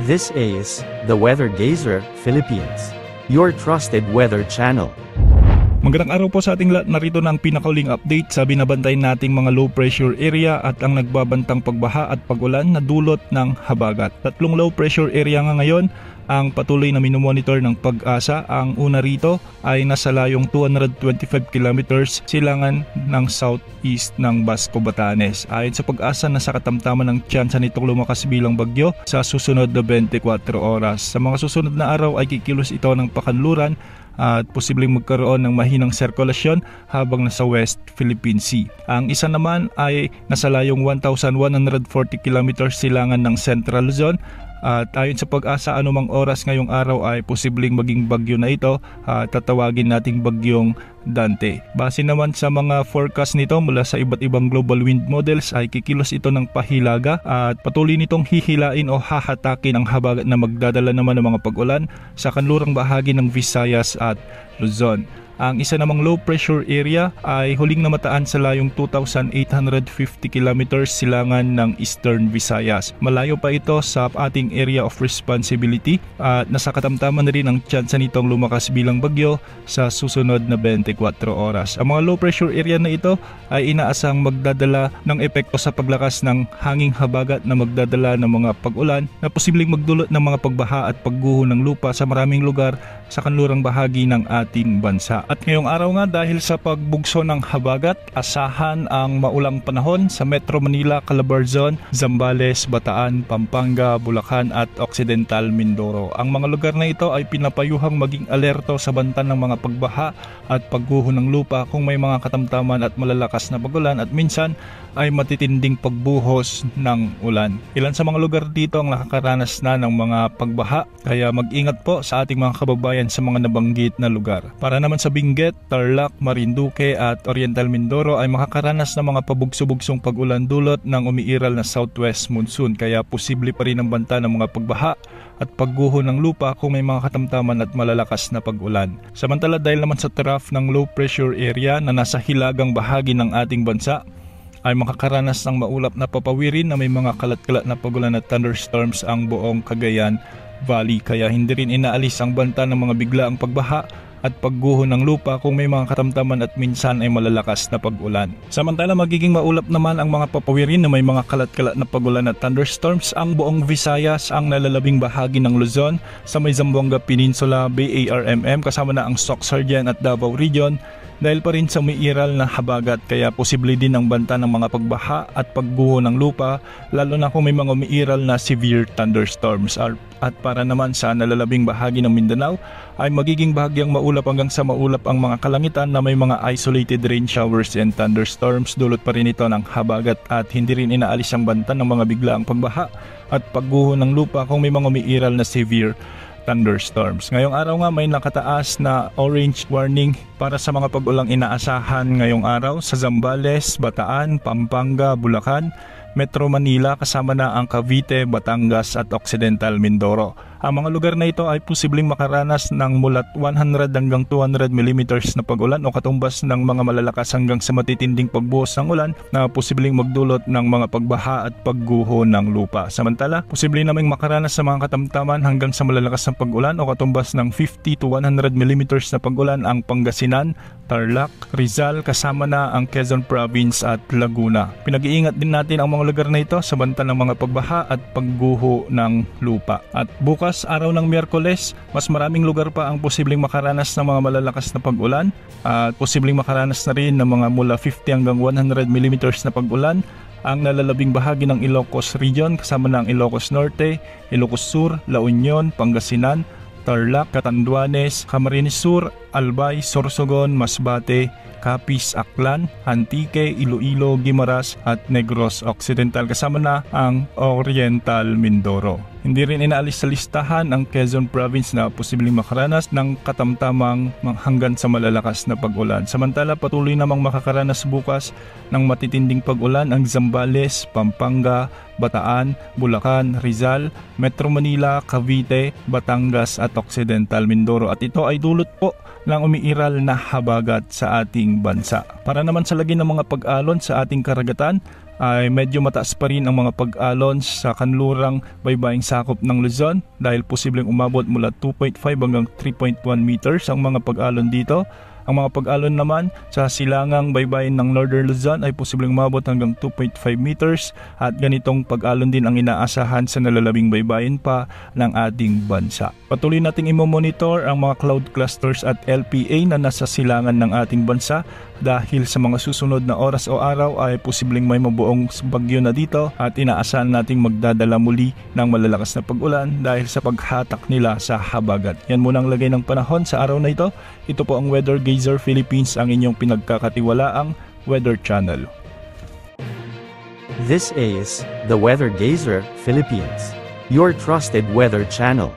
This is the Weather Gazer Philippines, your trusted weather channel. Magandang araw po sa ating lahat. Narito na ang pinakauling update sa binabantay nating mga low pressure area at ang nagbabantang pagbaha at pagulan na dulot ng habagat. Tatlong low pressure area nga ngayon ang patuloy na minomonitor ng Pag-asa. Ang una rito ay nasa layong 225 kilometers silangan ng southeast ng Basco, Batanes. Ayon sa Pag-asa, nasa katamtaman ng tsansa nitong lumakas bilang bagyo sa susunod na 24 oras. Sa mga susunod na araw ay kikilos ito ng pakanluran at posibleng magkaroon ng mahinang sirkulasyon habang nasa West Philippine Sea. Ang isa naman ay nasa layong 1,140 kilometers silangan ng Central Luzon. At ayon sa Pag-asa, anumang oras ngayong araw ay posibleng maging bagyo na ito at tatawagin nating bagyong Dante. Base naman sa mga forecast nito mula sa iba't ibang global wind models ay kikilos ito ng pahilaga at patuloy nitong hihilain o hahatakin ang habagat na magdadala naman ng mga pag-ulan sa kanlurang bahagi ng Visayas at Luzon. Ang isa namang low pressure area ay huling namataan sa layong 2,850 kilometers silangan ng Eastern Visayas. Malayo pa ito sa ating area of responsibility at nasa katamtaman na rin ang tsansa nitong lumakas bilang bagyo sa susunod na 24 oras. Ang mga low pressure area na ito ay inaasang magdadala ng epekto sa paglakas ng hanging habagat na magdadala ng mga pag-ulan na posibleng magdulot ng mga pagbaha at pagguho ng lupa sa maraming lugar sa kanlurang bahagi ng ating bansa. At ngayong araw nga, dahil sa pagbugso ng habagat, asahan ang maulang panahon sa Metro Manila, Calabarzon, Zambales, Bataan, Pampanga, Bulacan at Occidental Mindoro. Ang mga lugar na ito ay pinapayuhang maging alerto sa banta ng mga pagbaha at pagguho ng lupa kung may mga katamtaman at malalakas na pagulan at minsan ay matitinding pagbuhos ng ulan. Ilan sa mga lugar dito ang nakakaranas na ng mga pagbaha, kaya mag-ingat po sa ating mga kababayan sa mga nabanggit na lugar. Para naman sa Benguet, Tarlac, Marinduque at Oriental Mindoro ay makakaranas ng mga pabugso-bugsong pag-ulan dulot ng umiiral na southwest monsoon, kaya posible pa rin ang banta ng mga pagbaha at pagguho ng lupa kung may mga katamtaman at malalakas na pag-ulan. Samantala, dahil naman sa trough ng low pressure area na nasa hilagang bahagi ng ating bansa, ay makakaranas ng maulap na papawirin na may mga kalat-kalat na pagulan at thunderstorms ang buong Cagayan Valley, kaya hindi rin inaalis ang banta ng mga biglaang pagbaha at pagguho ng lupa kung may mga katamtaman at minsan ay malalakas na pag-ulan. Samantala, magiging maulap naman ang mga papawirin na may mga kalat-kalat na pagulan at thunderstorms ang buong Visayas, ang nalalabing bahagi ng Luzon, sa may Zamboanga Peninsula, BARMM, kasama na ang Soc-Sardian at Davao Region, dahil pa rin sa umiiral na habagat, kaya posible din ang banta ng mga pagbaha at pagguho ng lupa, lalo na kung may mga umiiral na severe thunderstorms. At para naman sa nalalabing bahagi ng Mindanao ay magiging bahagyang maulap hanggang sa maulap ang mga kalangitan na may mga isolated rain showers and thunderstorms. Dulot pa rin ito ng habagat at hindi rin inaalis ang banta ng mga biglaang pagbaha at pagguho ng lupa kung may mga umiiral na severe thunderstorms. Ngayong araw nga may nakataas na orange warning para sa mga pag-ulang inaasahan ngayong araw sa Zambales, Bataan, Pampanga, Bulacan, Metro Manila, kasama na ang Cavite, Batangas at Occidental Mindoro. Ang mga lugar na ito ay posibleng makaranas ng mulat 100 hanggang 200 mm na pag-ulan o katumbas ng mga malalakas hanggang sa matitinding pagbuhos ng ulan na posibleng magdulot ng mga pagbaha at pagguho ng lupa. Samantala, posibleng namang makaranas sa mga katamtaman hanggang sa malalakas na pag-ulan o katumbas ng 50 to 100 mm na pag-ulan ang Pangasinan, Tarlac, Rizal, kasama na ang Quezon Province at Laguna. Pinag-iingat din natin ang mga lugar na ito sa banta ng mga pagbaha at pagguho ng lupa. At bukas, araw ng Miyerkules, mas maraming lugar pa ang posibleng makaranas ng mga malalakas na pag-ulan at posibleng makaranas na rin ng mga mula 50 hanggang 100 mm na pag-ulan ang nalalabing bahagi ng Ilocos Region, kasama na ang Ilocos Norte, Ilocos Sur, La Union, Pangasinan, Tarlac, Catanduanes, Camarines Sur, Albay, Sorsogon, Masbate, Capiz, Aklan, Antique, Iloilo, Guimaras at Negros Occidental, kasama na ang Oriental Mindoro. Hindi rin inaalis sa listahan ang Quezon Province na posibleng makaranas ng katamtamang hanggang sa malalakas na pag-ulan. Samantala, patuloy namang makakaranas bukas ng matitinding pag-ulan ang Zambales, Pampanga, Bataan, Bulacan, Rizal, Metro Manila, Cavite, Batangas at Occidental Mindoro. At ito ay dulot po ng umiiral na habagat sa ating bansa. Para naman sa lagi ng mga pag-alon sa ating karagatan, ay medyo mataas pa rin ang mga pag-alon sa kanlurang baybaying sakop ng Luzon dahil posibleng umabot mula 2.5 hanggang 3.1 meters ang mga pag-alon dito. Ang mga pag-alon naman sa silangang baybayin ng Northern Luzon ay posibleng umabot hanggang 2.5 meters at ganitong pag-alon din ang inaasahan sa nalalabing baybayin pa ng ating bansa. Patuloy nating imomonitor ang mga cloud clusters at LPA na nasa silangan ng ating bansa dahil sa mga susunod na oras o araw ay posibleng may mabuong bagyo na dito at inaasahan nating magdadala muli ng malalakas na pag-ulan dahil sa paghatak nila sa habagat. Yan muna ang lagay ng panahon sa araw na ito. Ito po ang Weather Geyser Philippines, ang inyong pinagkakatiwalaang weather channel. This is the Weather Geyser Philippines, your trusted weather channel.